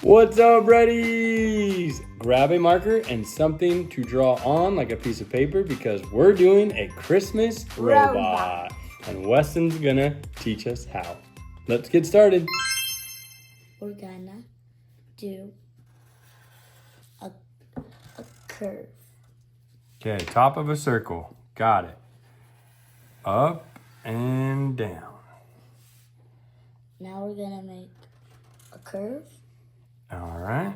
What's up, Reddies? Grab a marker and something to draw on, like a piece of paper, because we're doing a Christmas robot. And Weston's gonna teach us how. Let's get started. We're gonna do a curve. Okay, top of a circle. Got it. Up and down. Now we're gonna make a curve. All right.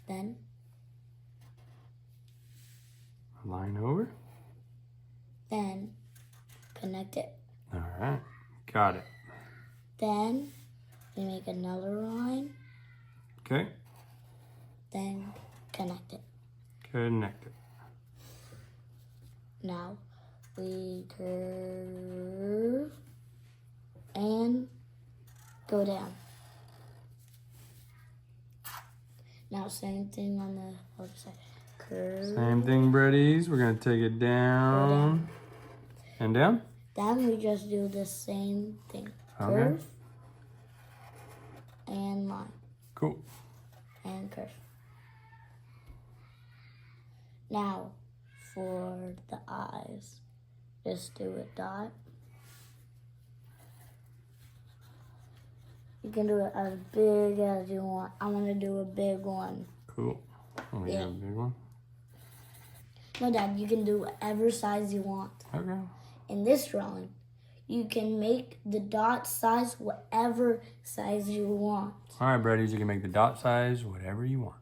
Then Line over. Then connect it. All right. Got it. Then we make another line. Okay. Then connect it. Connect it. Now we curve and go down. Now same thing on the other side. Curve. Same thing, Breddies. We're gonna take it down. And down. Then we just do the same thing. Okay. Curve and line Cool. and curve. Now for the eyes, just do a dot. You can do it as big as you want. I'm gonna do a big one. Cool. Oh, we Yeah. got a big one. No, Dad, you can do whatever size you want. Okay. In this drawing, you can make the dot size whatever size you want. All right, Breddies, you can make the dot size whatever you want.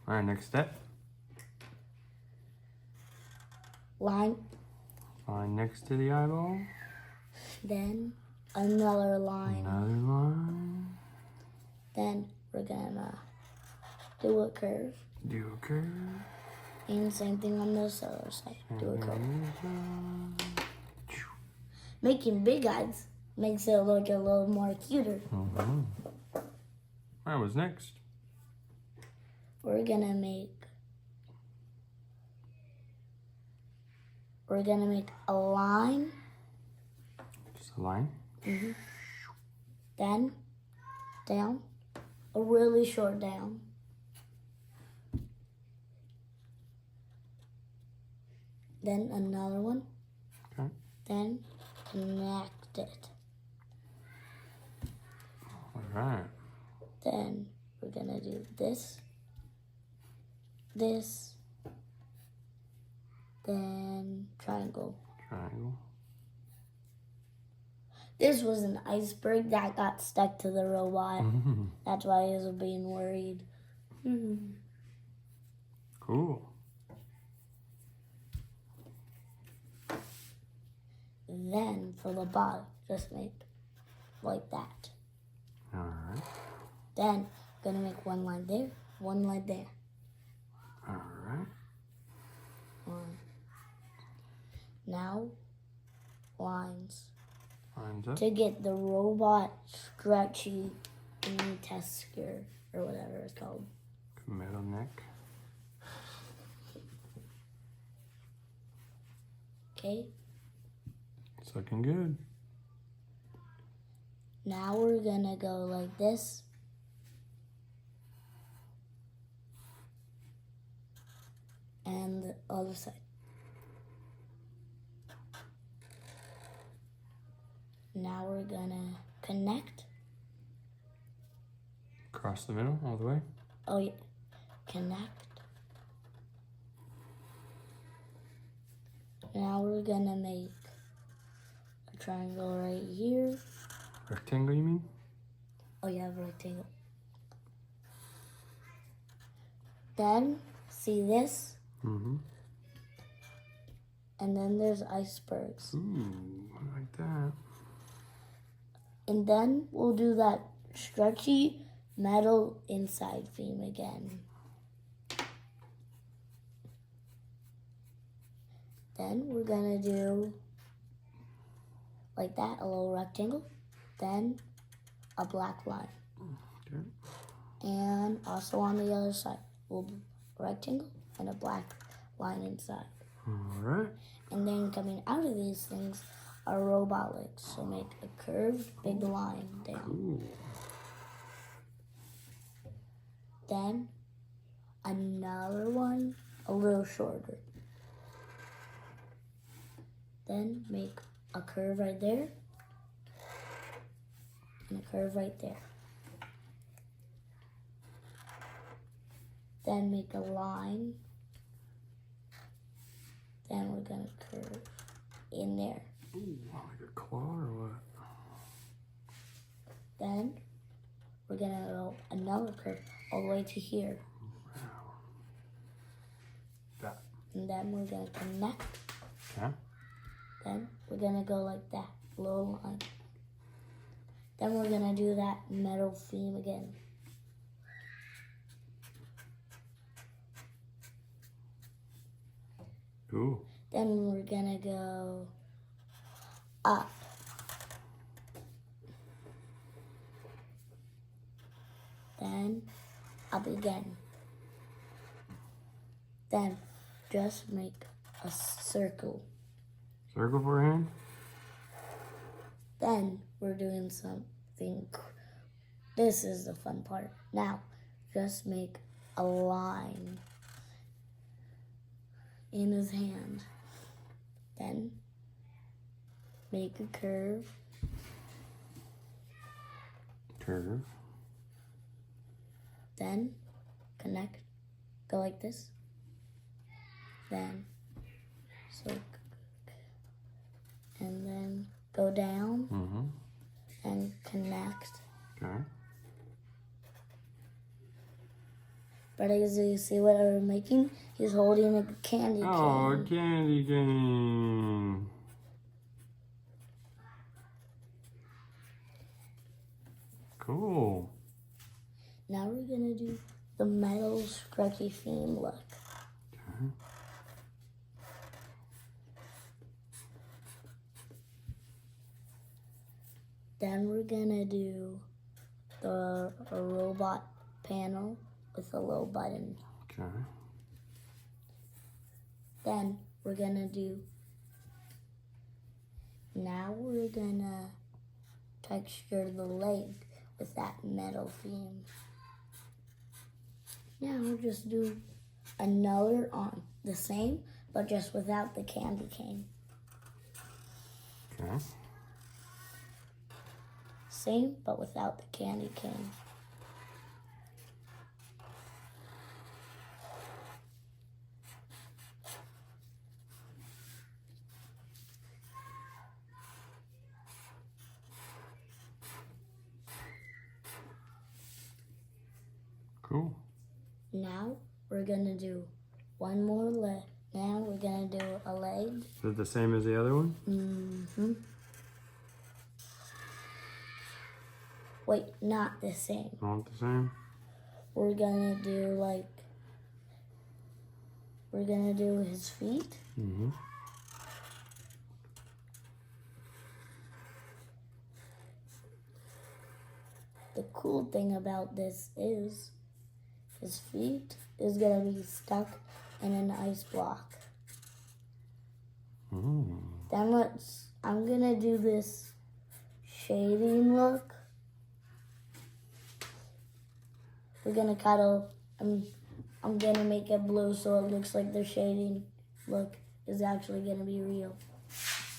All right, next step. Line, Line next to the eyeball. then another line. Another line. Then we're gonna do a curve. Do a curve. And same thing on this other side. Do a curve. Mm-hmm. Making big eyes makes it look a little more cuter. All right, what's next? We're gonna make a line, Just a line. then down, a really short down. Then another one. Okay. Then connect it. All right. Then we're gonna do this, then triangle. Triangle. This was an iceberg that got stuck to the robot. That's why he was being worried. Cool. Then for the bottom, just make like that. All right. Then gonna make one line there, one line there. All right. Now lines Lines up. to get the robot stretchy tasker or whatever it's called. Middle neck. Okay. It's looking good. Now we're gonna go like this. And the other side. Now we're gonna connect. Across the middle, all the way. Oh yeah, connect. Now we're gonna make a triangle right here. Rectangle, you mean? Oh yeah, rectangle. Then, see this? Mm-hmm. And then there's icebergs. Ooh, I like that. And then we'll do that stretchy metal inside theme again. Then we're gonna do like that, a little rectangle. Then a black line. Okay. And also on the other side, we'll do a rectangle and a black line inside. All right. And then coming out of these things a robot legs. So make a curved big line down. Ooh. Then another one a little shorter. Then make a curve right there and a curve right there. Then make a line. Then we're gonna curve in there. Ooh, like a claw or what? Then we're gonna go another curve all the way to here. Wow. That. And then we're gonna connect. Okay. Then we're gonna go like that, little line. Then we're gonna do that metal theme again. Ooh. Then we're gonna go up. Then up again. Then just make a circle. Circle for a hand? Then we're doing something. This is the fun part. Now, just make a line in his hand. Then make a curve. Curve. Then connect. Go like this. Then so, and then go down and connect. Okay. But as you see what I'm making, he's holding a candy cane. Oh, a candy cane. Cool. Now we're gonna do the metal scratchy theme look. Okay. Then we're gonna do a robot panel with a little button. Okay. Then we're gonna do, now we're gonna texture the leg with that metal theme. Now we'll just do another on the same, but just without the candy cane. Okay. Same, but without the candy cane. Cool. Now we're gonna do one more leg. Now we're gonna do a leg. Is it the same as the other one? Mm-hmm. Wait, not the same. Not the same? We're gonna do we're gonna do his feet. Mm-hmm. The cool thing about this is his feet is gonna be stuck in an ice block. Then I'm gonna do this shading look. We're gonna I'm gonna make it blue so it looks like the shading look is actually gonna be real.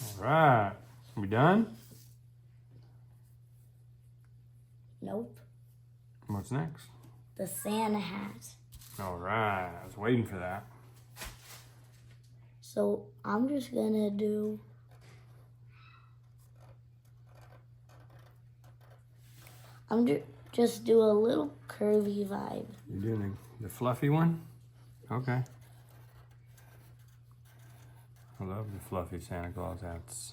All right. We done? Nope. What's next? The Santa hat. All right. I was waiting for that. So I'm just gonna just do a little curvy vibe. You're doing the fluffy one? Okay. I love the fluffy Santa Claus hats.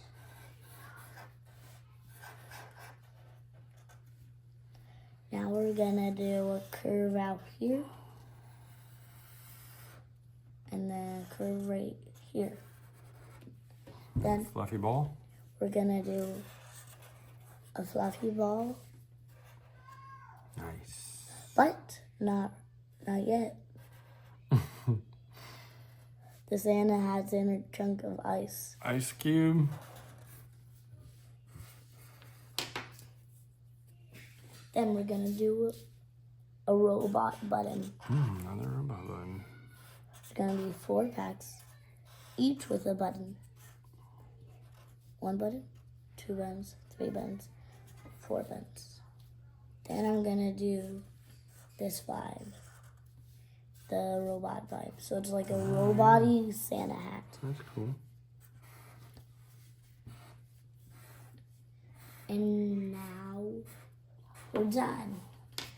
Now we're gonna do a curve out here. And then a curve right here. Then Fluffy ball? we're gonna do a fluffy ball, Nice. but not yet. The Santa hat's in a chunk of ice. Ice cube? Then we're gonna do a robot button. Another robot button. It's gonna be 4 packs, each with a button. 1 button, 2 buttons, 3 buttons, 4 buttons. Then I'm gonna do this vibe, the robot vibe. So it's like a robot-y Santa hat. That's cool. And now we're done.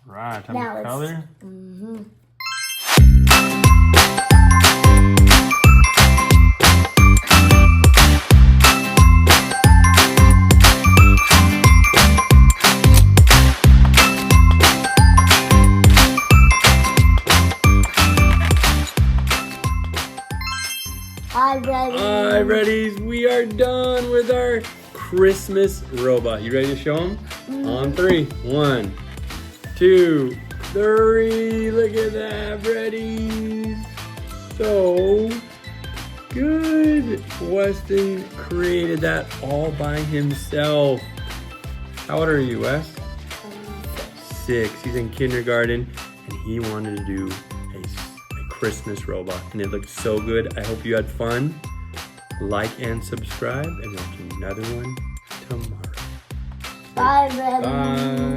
Right, time Now to it's- color. Hi, Brady. Alright, Reddies, we are done with our Christmas robot. You ready to show them? On 3. 1, 2, 3. Look at that, Reddies. So good. Weston created that all by himself. How old are you, Wes? 6. He's in kindergarten, and he wanted to do a Christmas robot, and it looked so good. I hope you had fun. Like and subscribe, and we'll do another one tomorrow. Bye, Brady. Bye.